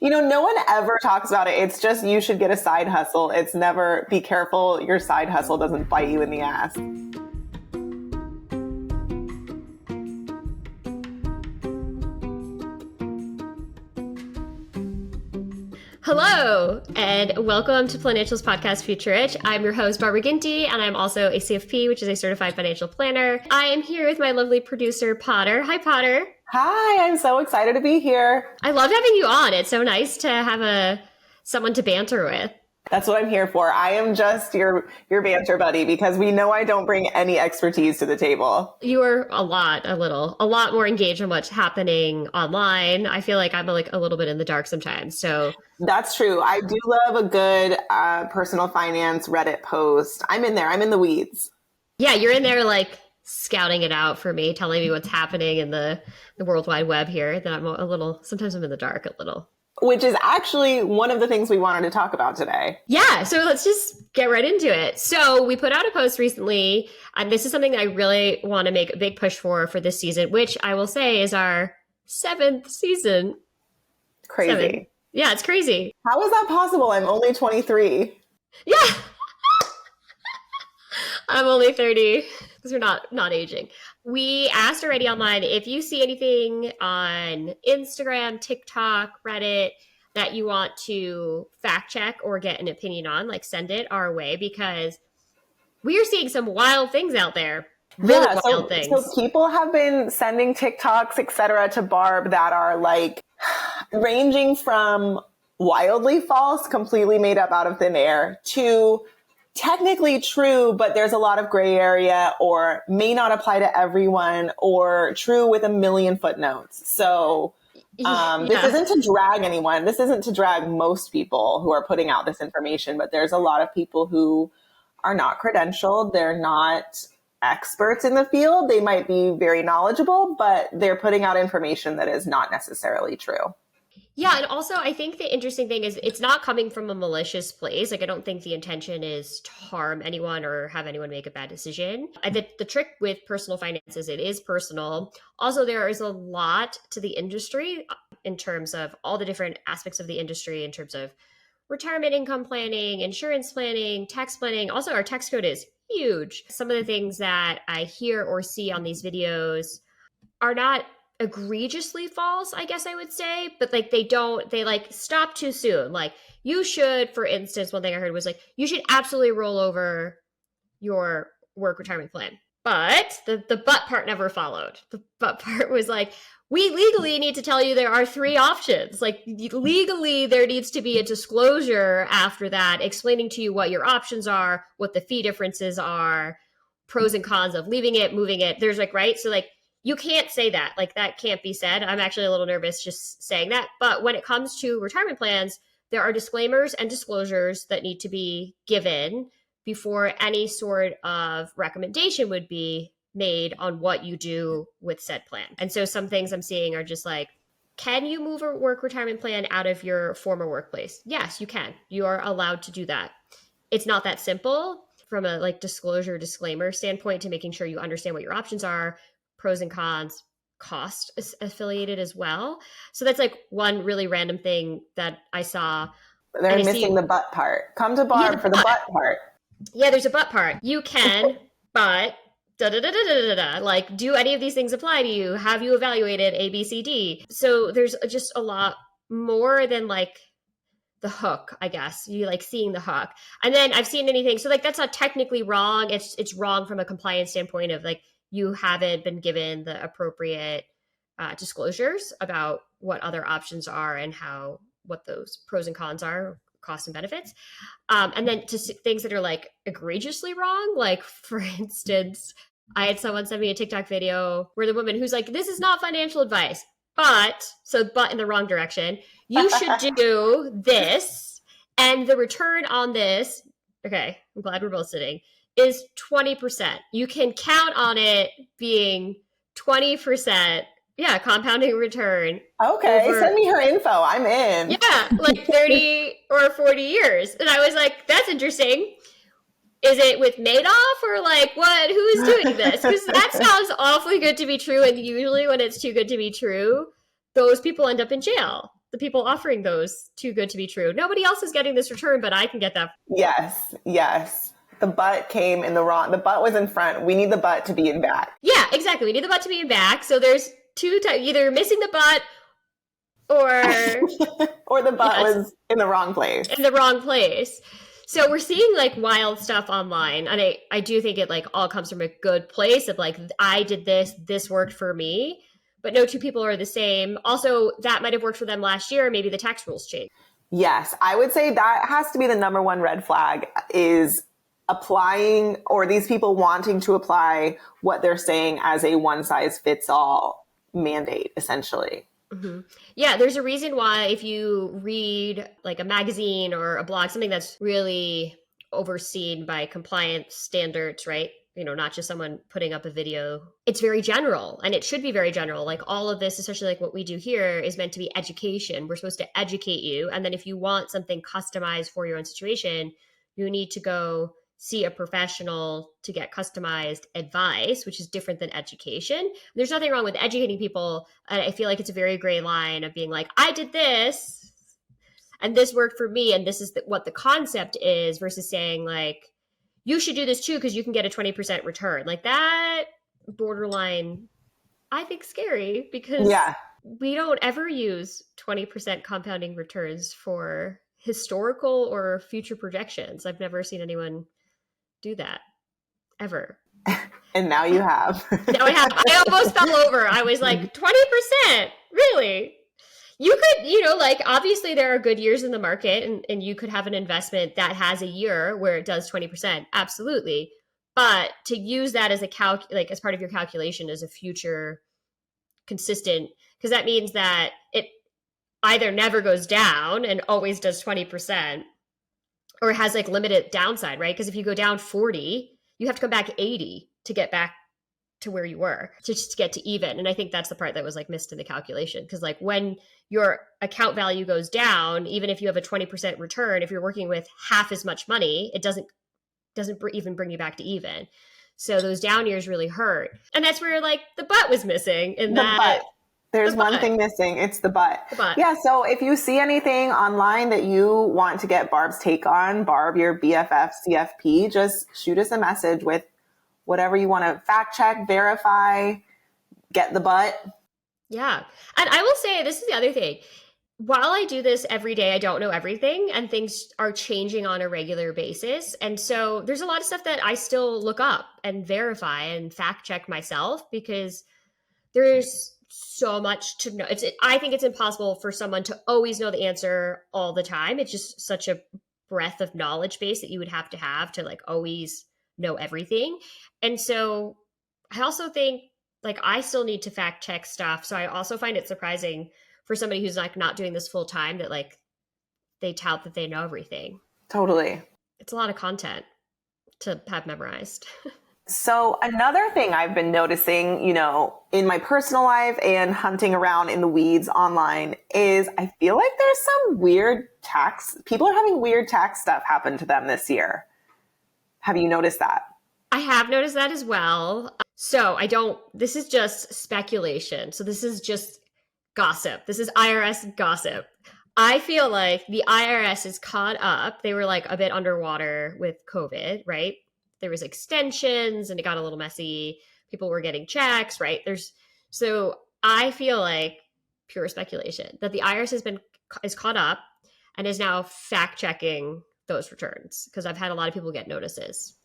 No one ever talks about it. It's just you should get a side hustle. It's never be careful your side hustle doesn't bite you in the ass. Hello, and welcome to Financial's podcast, Future Rich. I'm your host, Barbara Ginty, and I'm also a CFP, which is a certified financial planner. I am here with my lovely producer, Potter. Hi, Potter. Hi, I'm so excited to be here. I love having you on. It's so nice to have someone to banter with. That's what I'm here for. I am just your banter buddy because we know I don't bring any expertise to the table. You are a lot more engaged in what's happening online. I feel like I'm a little bit in the dark sometimes. So that's true. I do love a good personal finance Reddit post. I'm in there. I'm in the weeds. Yeah, you're in there scouting it out for me, telling me what's happening in the World Wide Web here. That sometimes I'm in the dark a little. Which is actually one of the things we wanted to talk about today. Yeah, so let's just get right into it. So we put out a post recently, and this is something that I really want to make a big push for this season, which I will say is our 7th season. Crazy. 7. Yeah, it's crazy. How is that possible? I'm only 23. Yeah. I'm only 30 because we're not aging. We asked already online if you see anything on Instagram, TikTok, Reddit that you want to fact check or get an opinion on, send it our way because we are seeing some wild things out there. Really wild things. So people have been sending TikToks, etc., to Barb that are ranging from wildly false, completely made up out of thin air, to technically true, but there's a lot of gray area or may not apply to everyone or true with a million footnotes. So this isn't to drag anyone. This isn't to drag most people who are putting out this information, but there's a lot of people who are not credentialed. They're not experts in the field. They might be very knowledgeable, but they're putting out information that is not necessarily true. Yeah. And also, I think the interesting thing is it's not coming from a malicious place. I don't think the intention is to harm anyone or have anyone make a bad decision. The trick with personal finances, it is personal. Also, there is a lot to the industry in terms of all the different aspects of the industry, in terms of retirement income planning, insurance planning, tax planning. Also, our tax code is huge. Some of the things that I hear or see on these videos are not egregiously false, I guess I would say, but they stop too soon. You should, for instance, one thing I heard was you should absolutely roll over your work retirement plan. But the but part never followed. The but part was we legally need to tell you there are 3 options. Legally, there needs to be a disclosure after that explaining to you what your options are, what the fee differences are, pros and cons of leaving it, moving it. There's right? So you can't say that. That can't be said. I'm actually a little nervous just saying that. But when it comes to retirement plans, there are disclaimers and disclosures that need to be given before any sort of recommendation would be made on what you do with said plan. And so some things I'm seeing are just can you move a work retirement plan out of your former workplace? Yes, you can. You are allowed to do that. It's not that simple from a disclosure disclaimer standpoint to making sure you understand what your options are, pros and cons, cost affiliated as well. So that's one really random thing that I saw. They're missing the but part. Come to Barb for the but part. Yeah, there's a but part. You can, but do any of these things apply to you? Have you evaluated A, B, C, D? So there's just a lot more than the hook, I guess. You seeing the hook. And then I've seen anything. So that's not technically wrong. It's wrong from a compliance standpoint of you haven't been given the appropriate disclosures about what other options are and what those pros and cons are, costs and benefits. And then to things that are egregiously wrong. For instance, I had someone send me a TikTok video where the woman who's this is not financial advice, but in the wrong direction, you should do this. And the return on this, okay, I'm glad we're both sitting, is 20%. You can count on it being 20%. Yeah, compounding return. Okay, send me her info. I'm in. Yeah, 30 or 40 years. And I was that's interesting. Is it with Madoff or what? Who is doing this? Because that sounds awfully good to be true. And usually when it's too good to be true, those people end up in jail. the people offering those too good to be true. Nobody else is getting this return, but I can get that. Yes, yes. The butt came in the butt was in front. We need the butt to be in back. Yeah, exactly. We need the butt to be in back. So there's two types, either missing the butt or or the butt was in the wrong place. In the wrong place. So we're seeing like wild stuff online. And I do think it like all comes from a good place of like, I did this worked for me, but no two people are the same. Also, that might have worked for them last year. Maybe the tax rules changed. Yes, I would say that has to be the number one red flag is applying or these people wanting to apply what they're saying as a one size fits all mandate, essentially. Mm-hmm. Yeah, there's a reason why if you read like a magazine or a blog, something that's really overseen by compliance standards, right? You know, not just someone putting up a video. It's very general and it should be very general. Like all of this, especially like what we do here is meant to be education. We're supposed to educate you. And then if you want something customized for your own situation, you need to go see a professional to get customized advice, which is different than education. There's nothing wrong with educating people. And I feel like it's a very gray line of being like, I did this and this worked for me. And this is what the concept is versus saying like, you should do this too, because you can get a 20% return. Like that borderline, I think scary because we don't ever use 20% compounding returns for historical or future projections. I've never seen anyone do that ever. And now you have. Now I have. I almost fell over. I was like, 20%? Really? You could, you know, like obviously there are good years in the market and you could have an investment that has a year where it does 20%. Absolutely. But to use that as as part of your calculation as a future consistent, because that means that it either never goes down and always does 20%, or has like limited downside, right? Because if you go down 40, you have to come back 80 to get back to where you were, to just get to even. And I think that's the part that was like missed in the calculation. Because like when your account value goes down, even if you have a 20% return, if you're working with half as much money, it doesn't even bring you back to even. So those down years really hurt. And that's where like the butt was missing in that. Butt. There's one thing missing. It's the butt. Yeah. So if you see anything online that you want to get Barb's take on, Barb, your BFF, CFP, just shoot us a message with whatever you want to fact check, verify, get the butt. Yeah. And I will say, this is the other thing. While I do this every day, I don't know everything and things are changing on a regular basis. And so there's a lot of stuff that I still look up and verify and fact check myself because there's so much to know. I think it's impossible for someone to always know the answer all the time. It's just such a breadth of knowledge base that you would have to like always know everything. And so I also think like I still need to fact check stuff. So I also find it surprising for somebody who's like not doing this full time that like they tout that they know everything. Totally. It's a lot of content to have memorized. So another thing I've been noticing, you know, in my personal life and hunting around in the weeds online is I feel like there's some weird people are having weird tax stuff happen to them this year. Have you noticed that? I have noticed that as well. So this is just speculation. So this is just gossip. This is IRS gossip. I feel like the IRS is caught up. They were like a bit underwater with COVID, right? There was extensions and it got a little messy. People were getting checks, right? So I feel like pure speculation that the IRS is caught up and is now fact checking those returns because I've had a lot of people get notices.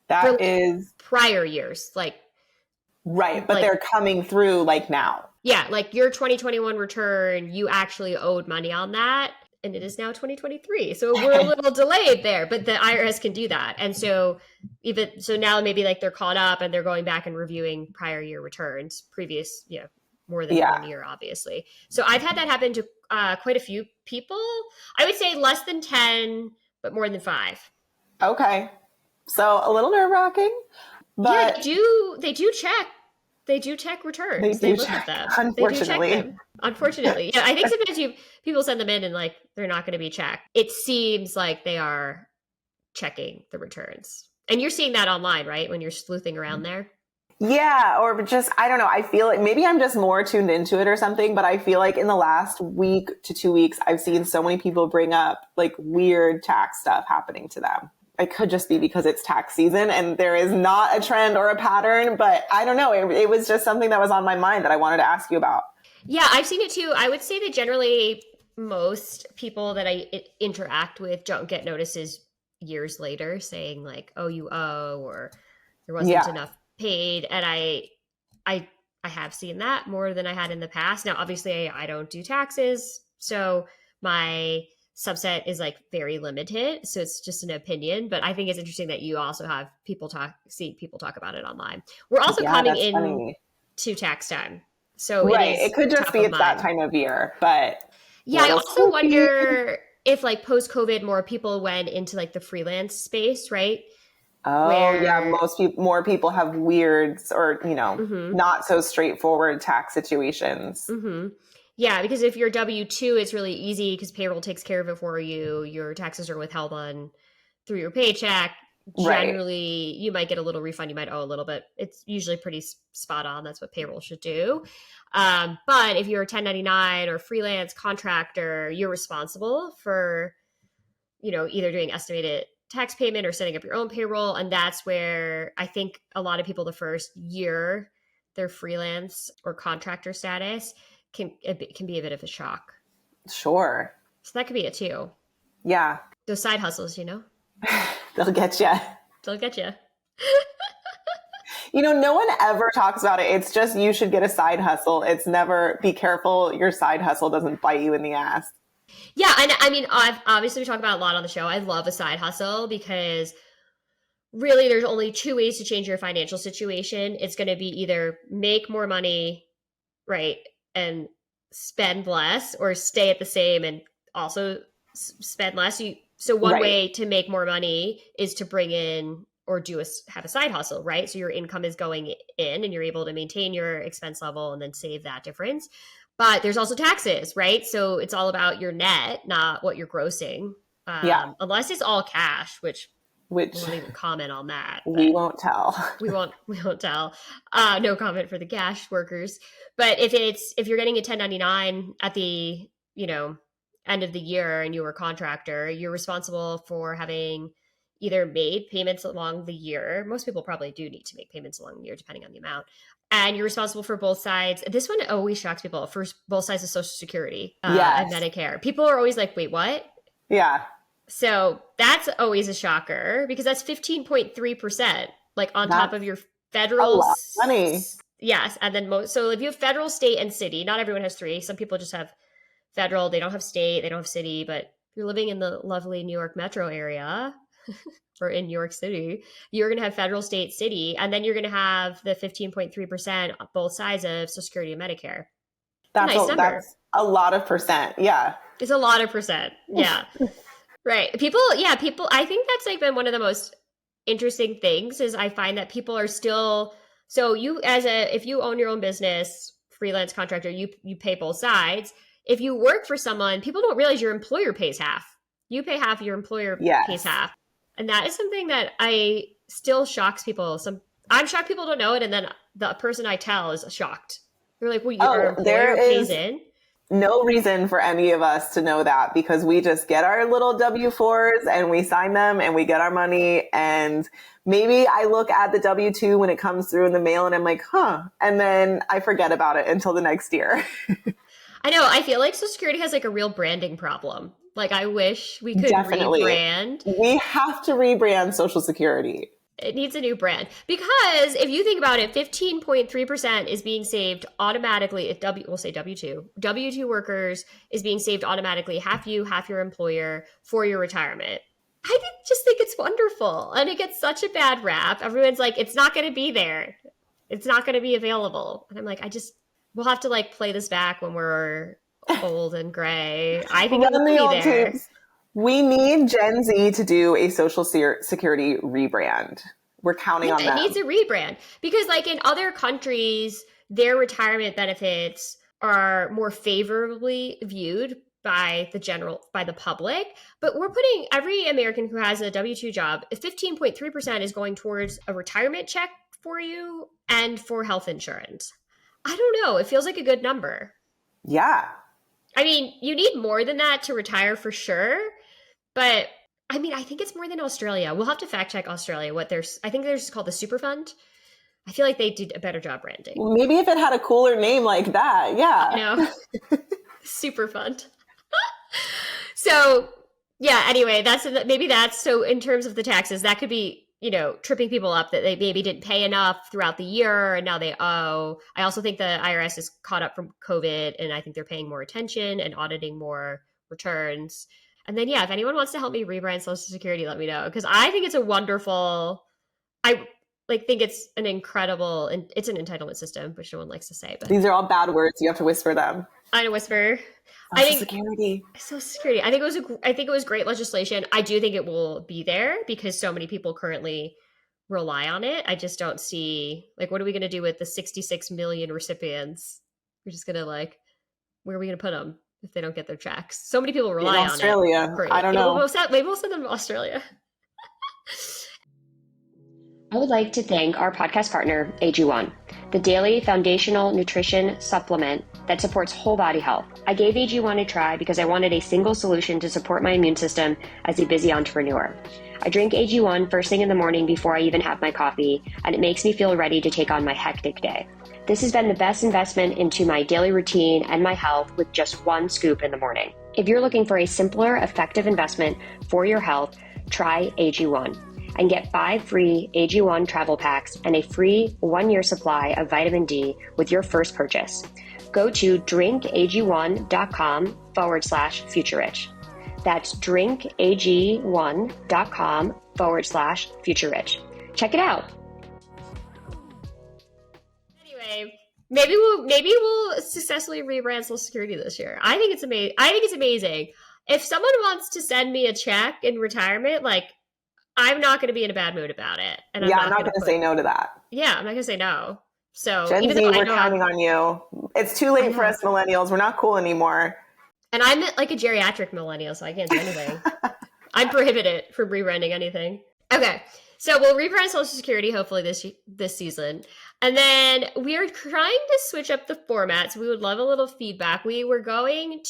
That is prior years, like right, but they're coming through like now. Yeah, like your 2021 return, you actually owed money on that. And it is now 2023. So we're a little delayed there, but the IRS can do that. And so now maybe like they're caught up and they're going back and reviewing prior year returns, previous, more than 1 year, obviously. So I've had that happen to quite a few people. I would say less than 10, but more than 5. Okay. So a little nerve wracking, but yeah, they do check. They do check returns. They look at them. Unfortunately. Yeah, I think sometimes people send them in and like they're not going to be checked. It seems like they are checking the returns. And you're seeing that online, right? When you're sleuthing around there. Yeah, or just, I don't know. I feel like maybe I'm just more tuned into it or something, but I feel like in the last week to 2 weeks, I've seen so many people bring up like weird tax stuff happening to them. It could just be because it's tax season and there is not a trend or a pattern, but I don't know. It was just something that was on my mind that I wanted to ask you about. Yeah, I've seen it too. I would say that generally most people that I interact with don't get notices years later saying like, "Oh, you owe," or "There wasn't Yeah. enough paid." And I I have seen that more than I had in the past. Now, obviously, I don't do taxes, so my subset is like very limited. So it's just an opinion, but I think it's interesting that you also have see people talk about it online. We're also Yeah, coming that's in funny. to tax time. So it Right. It is could just top be of it's that mind. time of year, but Yeah, I little also spooky. wonder if like post COVID more people went into like the freelance space, right? Oh, yeah. Where More people have weirds or, mhm, not so straightforward tax situations. mhm. Yeah, because if you're W-2, it's really easy because payroll takes care of it for you. Your taxes are withheld on through your paycheck. Right. Generally, you might get a little refund, you might owe a little bit. It's usually pretty spot on. That's what payroll should do. But if you're a 1099 or freelance contractor, you're responsible for either doing estimated tax payment or setting up your own payroll. And that's where I think a lot of people the first year their freelance or contractor status can be a bit of a shock. Sure. So that could be it too. Yeah. Those side hustles, They'll get you. they'll get you. No one ever talks about it. It's just you should get a side hustle. It's never be careful your side hustle doesn't bite you in the ass. Yeah, and I mean, I've obviously we talk about it a lot on the show. I love a side hustle because really there's only two ways to change your financial situation. It's going to be either make more money, right, and spend less, or stay at the same and also spend less. So one Right. way to make more money is to bring in or have a side hustle, right? So your income is going in and you're able to maintain your expense level and then save that difference. But there's also taxes, right? So it's all about your net, not what you're grossing. Yeah. Unless it's all cash, which we Which won't even comment on that, we but won't tell. we won't tell. No comment for the cash workers. But if you're getting a 1099 at the end of the year and you were a contractor, you're responsible for having either made payments along the year. Most people probably do need to make payments along the year, depending on the amount. And you're responsible for both sides. This one always shocks people, for both sides of Social Security and Yes. Medicare. People are always like, wait, what? Yeah. So that's always a shocker because that's 15.3%, like on top of That's your a federal. lot of money. Yes. And then so if you have federal, state, and city, not everyone has three. Some people just have federal, they don't have state, they don't have city. But if you're living in the lovely New York metro area or in New York City, you're going to have federal, state, city. And then you're going to have the 15.3% both sides of Social Security and Medicare. It's a nice number. That's a lot of percent. Yeah. It's a lot of percent. Yeah. Right. People, I think that's like been one of the most interesting things is I find that people are still, so if you own your own business, freelance contractor, you pay both sides. If you work for someone, people don't realize your employer pays half. You pay half, your employer pays Yes. half. And that is something that I still shocks people. I'm shocked people don't know it. And then the person I tell is shocked. They're like, well, your employer pays in. No reason for any of us to know that because we just get our little W-4s and we sign them and we get our money. And maybe I look at the W-2 when it comes through in the mail and I'm like, huh. And then I forget about it until the next year. I know. I feel like Social Security has like a real branding problem. Like I wish we could Definitely. rebrand. We have to rebrand Social Security. It needs a new brand because if you think about it, 15.3% is being saved automatically. We'll say W2 workers is being saved automatically, half you, half your employer for your retirement. Just think it's wonderful. And it gets such a bad rap. Everyone's like, it's not going to be there. It's not going to be available. And I'm like, we'll have to like play this back when we're old and gray. I think it will be there. Tapes. We need Gen Z to do a Social Security rebrand. We're counting on that. It needs a rebrand because like in other countries, their retirement benefits are more favorably viewed by the public. But we're putting every American who has a W-2 job, 15.3% is going towards a retirement check for you and for health insurance. I don't know. It feels like a good number. Yeah. I mean, you need more than that to retire for sure. But I mean, I think it's more than Australia. We'll have to fact check Australia. I think there's called the super fund. I feel like they did a better job branding. Maybe if it had a cooler name like that. Yeah. I know. Super fund. So yeah, anyway, so in terms of the taxes, that could be, tripping people up that they maybe didn't pay enough throughout the year and now they owe. I also think the IRS is caught up from COVID and I think they're paying more attention and auditing more returns. And then, yeah, if anyone wants to help me rebrand Social Security, let me know. Because I think it's think it's an incredible, and it's an entitlement system, which no one likes to say. But these are all bad words. You have to whisper them. I whisper. Social Security. Social Security. I think it was great legislation. I do think it will be there because so many people currently rely on it. I just don't see, what are we going to do with the 66 million recipients? We're just going to where are we going to put them if they don't get their checks? So many people rely on it. Australia. I don't know. Maybe we'll send them to Australia. I would like to thank our podcast partner, AG1, the daily foundational nutrition supplement that supports whole body health. I gave AG1 a try because I wanted a single solution to support my immune system as a busy entrepreneur. I drink AG1 first thing in the morning before I even have my coffee, and it makes me feel ready to take on my hectic day. This has been the best investment into my daily routine and my health with just one scoop in the morning. If you're looking for a simpler, effective investment for your health, try AG1. And get 5 free AG1 Travel Packs and a free 1-year supply of vitamin D with your first purchase. Go to drinkag1.com/futurerich. That's drinkag1.com/futurerich. Check it out. Anyway, maybe we'll successfully rebrand Social Security this year. I think it's amazing. If someone wants to send me a check in retirement, I'm not going to be in a bad mood about it. And I'm not going to say no to that. Yeah, I'm not going to say no. So Gen Z, we're counting on you. It's too late for us millennials. We're not cool anymore. And I'm like a geriatric millennial, so I can't do anything. I'm prohibited from rebranding anything. Okay, so we'll rebrand Social Security hopefully this season. And then we are trying to switch up the format, so we would love a little feedback. We're going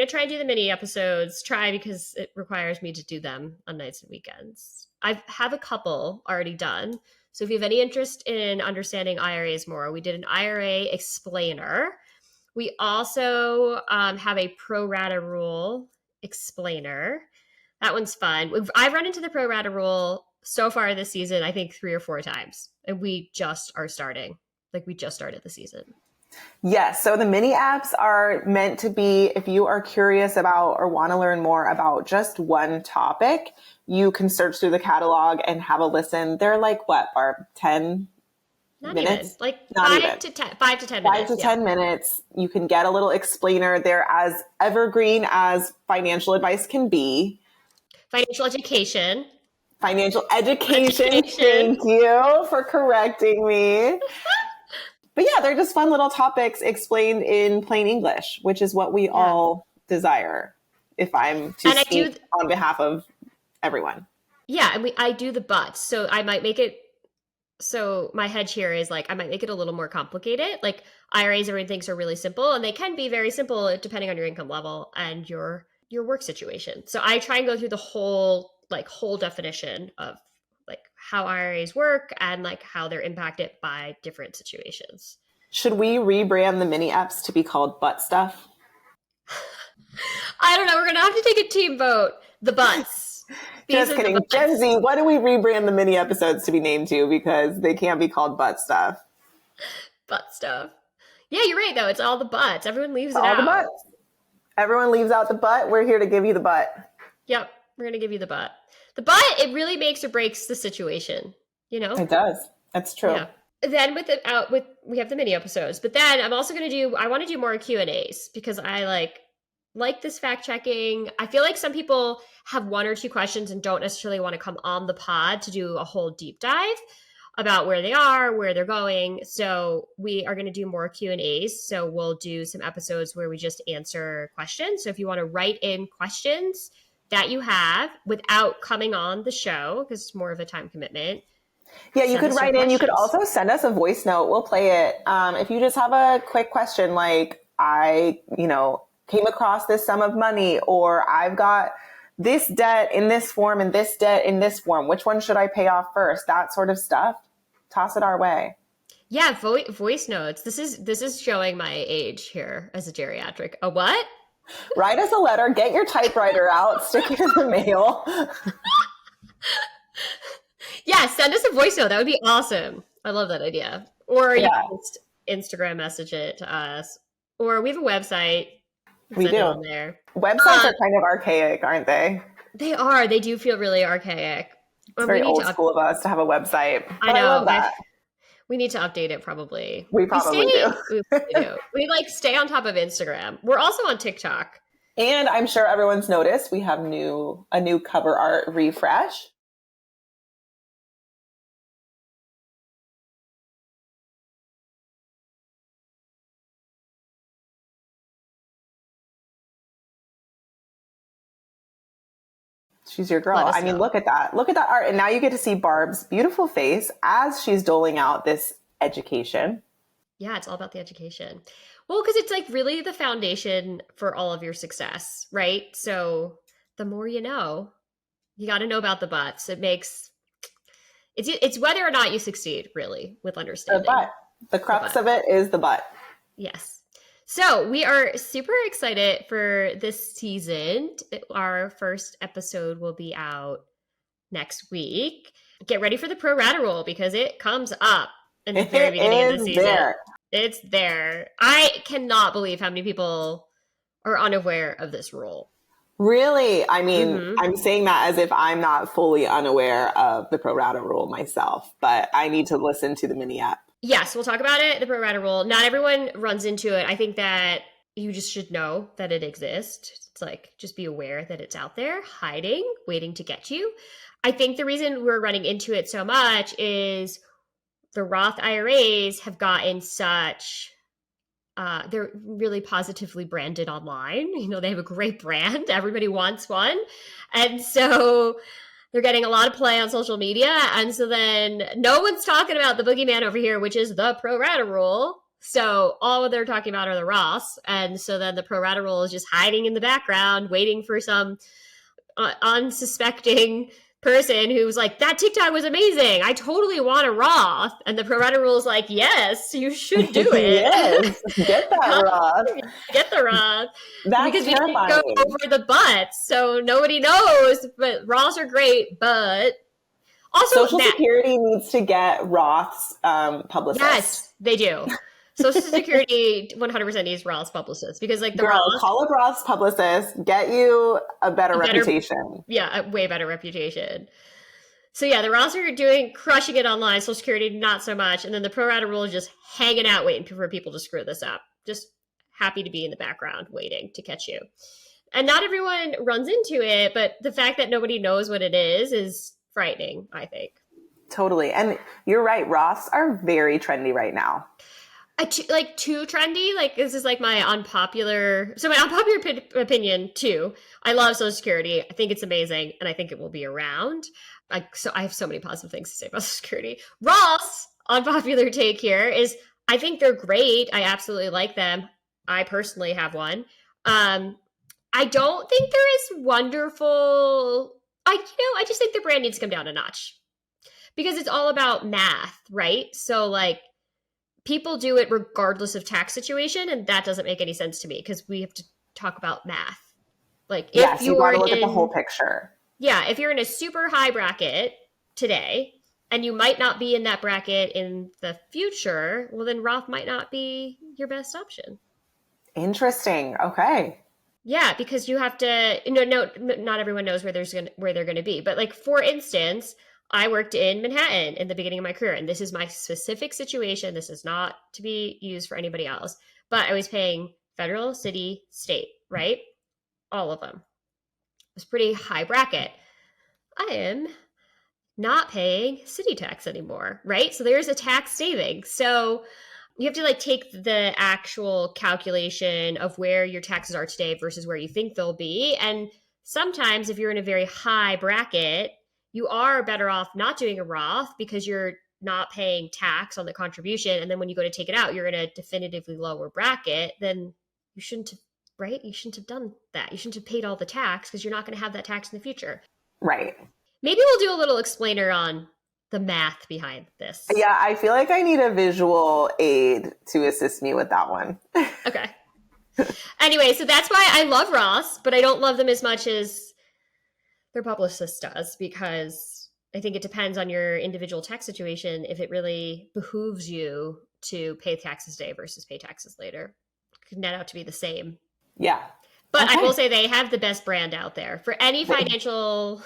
to try and do the mini episodes, because it requires me to do them on nights and weekends. I have a couple already done. So if you have any interest in understanding IRAs more, we did an IRA explainer. We also have a pro rata rule explainer. That one's fun. I've run into the pro rata rule so far this season, I think 3 or 4 times. And we just are starting. We just started the season. Yes. So the mini apps are meant to be, if you are curious about or want to learn more about just one topic, you can search through the catalog and have a listen. They're what, Barb? 10 Not minutes? Even. Not 5 even. to 10 minutes. 5 to 10 minutes. You can get a little explainer. They're as evergreen as financial advice can be. Financial education. Thank you for correcting me. But yeah, they're just fun little topics explained in plain English, which is what we all desire, if I'm to speak on behalf of everyone. Yeah, and I do the buts. So I might make it, so my hedge here is I might make it a little more complicated. IRAs, everyone thinks are really simple, and they can be very simple depending on your income level and your work situation. So I try and go through the whole definition of how IRAs work and how they're impacted by different situations. Should we rebrand the mini apps to be called butt stuff? I don't know. We're going to have to take a team vote. The butts. Just kidding. Gen Z, what do we rebrand the mini episodes to be named to? Because they can't be called butt stuff. Butt stuff. Yeah, you're right, though. It's all the butts. Everyone leaves it out. All the butts. Everyone leaves out the butt. We're here to give you the butt. Yep. We're going to give you the butt. The butt, it really makes or breaks the situation, It does. That's true. Yeah. Then we have the mini episodes, but then I'm also going to I want to do more Q&As because I like this fact checking. I feel like some people have 1 or 2 questions and don't necessarily want to come on the pod to do a whole deep dive about where they are, where they're going. So we are going to do more Q&As. So we'll do some episodes where we just answer questions. So if you want to write in questions that you have without coming on the show, because it's more of a time commitment, Yeah, you Send could us your write in. You could questions. also send us a voice note. We'll play it. If you just have a quick question, like I, came across this sum of money, or I've got this debt in this form and this debt in this form. Which one should I pay off first? That sort of stuff. Toss it our way. Yeah, voice notes. This is showing my age here as a geriatric. A what? Write us a letter. Get your typewriter out. Stick it in the mail. Yeah, send us a voice note. That would be awesome. I love that idea. Or you Yeah, can just Instagram message it to us. Or we have a website. we Send it do. on there. Websites are kind of archaic, aren't they? They are. They do feel really archaic. It's We very need old to school of us to have a website, I but I know. love that. We need to update it probably. We probably do. We do. We like stay on top of Instagram. We're also on TikTok. And I'm sure everyone's noticed we have a new cover art refresh. She's your girl. Let us I mean, know. look at that. Look at that art. And now you get to see Barb's beautiful face as she's doling out this education. Yeah, it's all about the education. Well, because it's like really the foundation for all of your success, right? So the more you know, you got to know about the buts. It's whether or not you succeed, really, with The understanding butt. The crux of it is the butt. Yes. So we are super excited for this season. Our first episode will be out next week. Get ready for the pro rata roll because it comes up in the very beginning of the season. There. It's there. I cannot believe how many people are unaware of this rule. Really? I mean, I'm saying that as if I'm not fully unaware of the pro rata rule myself, but I need to listen to the mini app. Yes, we'll talk about it, the pro rata rule. Not everyone runs into it. I think that you just should know that it exists. It's like, just be aware that it's out there, hiding, waiting to get you. I think the reason we're running into it so much is the Roth IRAs have gotten such, they're really positively branded online. They have a great brand. Everybody wants one. And so they're getting a lot of play on social media. And so then no one's talking about the boogeyman over here, which is the pro rata rule. So all they're talking about are the Roths. And so then the pro rata rule is just hiding in the background, waiting for some unsuspecting person who's like, that TikTok was amazing. I totally want a Roth. And the pro rata rule is like, yes, you should do it. Yes, get that Roth. Get the Roth. That's because terrifying. We didn't go over the butts, so nobody knows. But Roths are great, but also Social Security needs to get Roth's publicist. Yes, they do. Social Security 100% needs Roth's publicist because, like, the Roths, call up Roth's publicist, get you a better reputation. Yeah, a way better reputation. So yeah, the Roths are crushing it online. Social Security, not so much. And then the pro rata rule is just hanging out, waiting for people to screw this up. Just happy to be in the background, waiting to catch you. And not everyone runs into it, but the fact that nobody knows what it is frightening, I think. Totally. And you're right. Roths are very trendy right now. Too trendy. Like, this is like my unpopular opinion too. I love Social Security. I think it's amazing, and I think it will be around. So I have so many positive things to say about Social Security. Roth's unpopular take here is I think they're great. I absolutely like them. I personally have one. I don't think they're as wonderful. I just think the brand needs to come down a notch because it's all about math, right? So like, people do it regardless of tax situation, and that doesn't make any sense to me because we have to talk about math. Like, if you got to look at the whole picture. Yeah, if you're in a super high bracket today, and you might not be in that bracket in the future, well, then Roth might not be your best option. Interesting. Okay. Yeah, because you have to. Not everyone knows where they're going to be, but like, for instance, I worked in Manhattan in the beginning of my career, and this is my specific situation. This is not to be used for anybody else, but I was paying federal, city, state, right? All of them. It was pretty high bracket. I am not paying city tax anymore, right? So there's a tax saving. So you have to like take the actual calculation of where your taxes are today versus where you think they'll be. And sometimes if you're in a very high bracket, you are better off not doing a Roth because you're not paying tax on the contribution. And then when you go to take it out, you're in a definitively lower bracket. Then you shouldn't have, right? You shouldn't have done that. You shouldn't have paid all the tax because you're not going to have that tax in the future. Right. Maybe we'll do a little explainer on the math behind this. Yeah, I feel like I need a visual aid to assist me with that one. Okay. Anyway, so that's why I love Roths, but I don't love them as much as their publicist does, because I think it depends on your individual tax situation if it really behooves you to pay taxes today versus pay taxes later. It could net out to be the same. Yeah. But Okay. I will say they have the best brand out there for any financial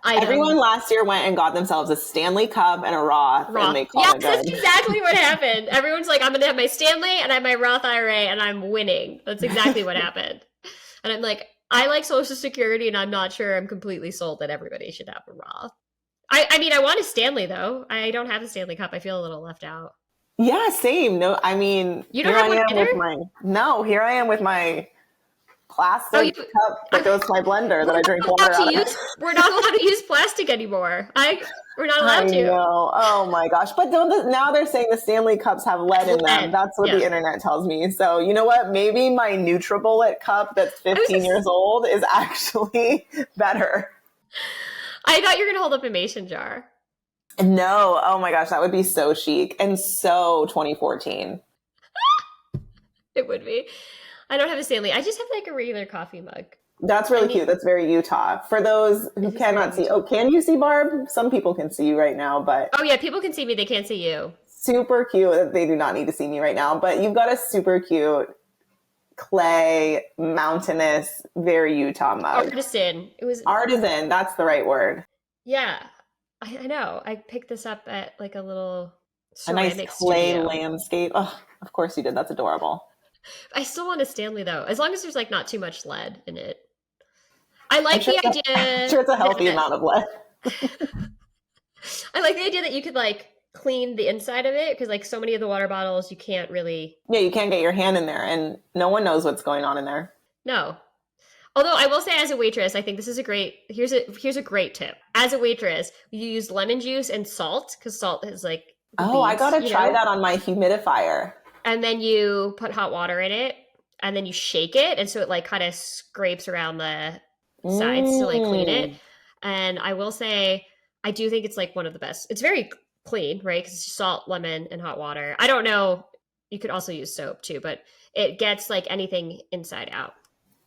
item. Everyone last year went and got themselves a Stanley Cup and a Roth. And they called it good. That's exactly what happened. Everyone's like, I'm going to have my Stanley and I have my Roth IRA and I'm winning. That's exactly what happened. And I'm like, I like Social Security and I'm not sure I'm completely sold that everybody should have a Roth. I mean, I want a Stanley though. I don't have a Stanley Cup. I feel a little left out. Yeah, same. No, I mean, you don't have one either? Here I am with my plastic cup that goes to my blender that I drink water out of. We're not allowed to use plastic anymore. We're not allowed to. I know. Oh my gosh. But now they're saying the Stanley Cups have lead in them. That's what the internet tells me. So you know what? Maybe my NutriBullet cup that's 15 years old is actually better. I thought you were going to hold up a mason jar. No. Oh my gosh. That would be so chic and so 2014. It would be. I don't have a Stanley. I just have like a regular coffee mug. That's really cute. That's very Utah. For those who cannot see. Oh, can you see Barb? Some people can see you right now, but. Oh yeah, people can see me. They can't see you. Super cute. They do not need to see me right now, but you've got a super cute clay, mountainous, very Utah mug. Artisan. It was artisan. That's the right word. Yeah, I know. I picked this up at like a little ceramic nice clay studio. Landscape. Oh, of course you did. That's adorable. I still want a Stanley though, as long as there's like not too much lead in it. I like the idea. I'm sure it's a healthy amount of lead. I like the idea that you could like clean the inside of it because like so many of the water bottles you can't really. Yeah, you can't get your hand in there, and no one knows what's going on in there. No. Although I will say, as a waitress, I think this is a great. Here's a great tip. As a waitress, you use lemon juice and salt because salt is like. Oh, I gotta try that on my humidifier. And then you put hot water in it, and then you shake it, and so it like kind of scrapes around the sides to like clean it. And I will say, I do think it's like one of the best. It's very clean, right? Because it's salt, lemon, and hot water. I don't know. You could also use soap too, but it gets like anything inside out.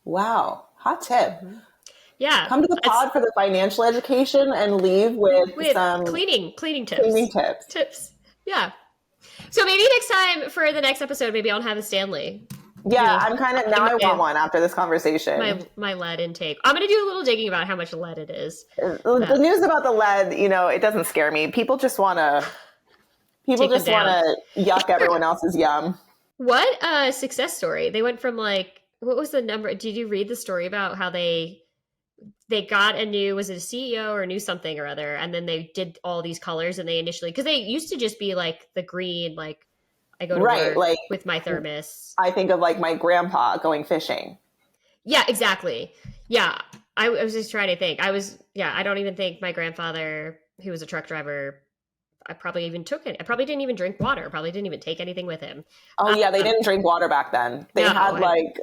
Wow. Hot tip. Mm-hmm. Yeah. Come to the pod for the financial education and leave with some cleaning tips. Cleaning tips. Yeah. So maybe next time for the next episode, maybe I'll have a Stanley. Yeah, I'm kind of, now I want one after this conversation. My lead intake. I'm going to do a little digging about how much lead it is. The news about the lead, it doesn't scare me. People just want to yuck everyone else's yum. What a success story. They went from like, what was the number? Did you read the story about how they got a new, was it a CEO or a new something or other? And then they did all these colors and they initially, because they used to just be like the green, like I go to work like, with my thermos. I think of like my grandpa going fishing. Yeah, exactly. Yeah. I was just trying to think. I don't even think my grandfather, who was a truck driver, I probably didn't even drink water. Probably didn't even take anything with him. Oh yeah. They didn't drink water back then. They had like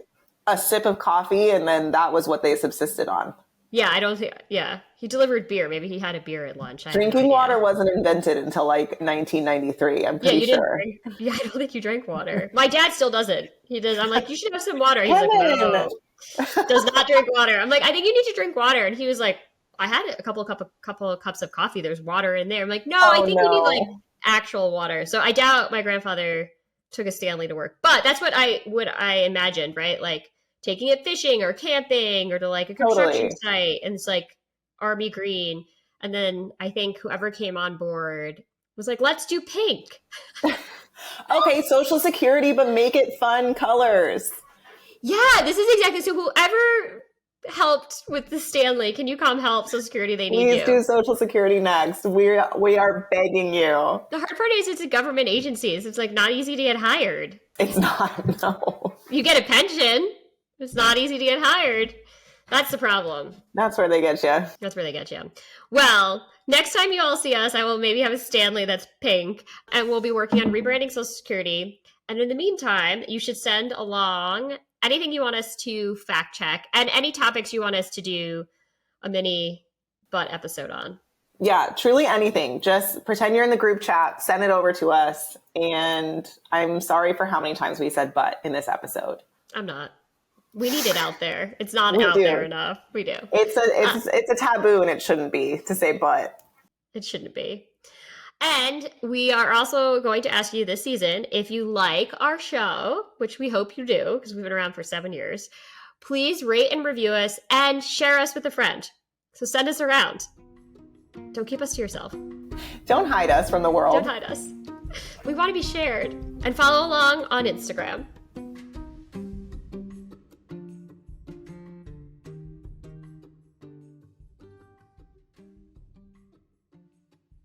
a sip of coffee and then that was what they subsisted on. Yeah, he delivered beer. Maybe he had a beer at lunch. Drinking water wasn't invented until like 1993. I'm pretty sure. I don't think you drank water. My dad still doesn't. He does. I'm like, you should have some water. He's like, no, does not drink water. I'm like, I think you need to drink water. And he was like, I had a couple of cups of coffee. There's water in there. I'm like, no, I think you need like actual water. So I doubt my grandfather took a Stanley to work. But that's what I imagined, right? Like, taking it fishing or camping or to like a construction site, and it's like army green. And then I think whoever came on board was like, let's do pink. Okay, Social Security, but make it fun colors. Yeah, this is exactly. So whoever helped with the Stanley, can you come help Social Security? They need you. Please do Social Security next. We are begging you. The hard part is it's a government agencies. It's like not easy to get hired. It's not, no. You get a pension. It's not easy to get hired. That's the problem. That's where they get you. That's where they get you. Well, next time you all see us, I will maybe have a Stanley that's pink, and we'll be working on rebranding Social Security. And in the meantime, you should send along anything you want us to fact check and any topics you want us to do a mini butt episode on. Yeah, truly anything. Just pretend you're in the group chat, send it over to us. And I'm sorry for how many times we said but in this episode. I'm not. We need it out there. It's not We out do. there enough. We do. It's a taboo, and it shouldn't be to say but. It shouldn't be. And we are also going to ask you this season, if you like our show, which we hope you do, because we've been around for 7 years, please rate and review us and share us with a friend. So send us around. Don't keep us to yourself. Don't hide us from the world. Don't hide us. We want to be shared. And follow along on Instagram.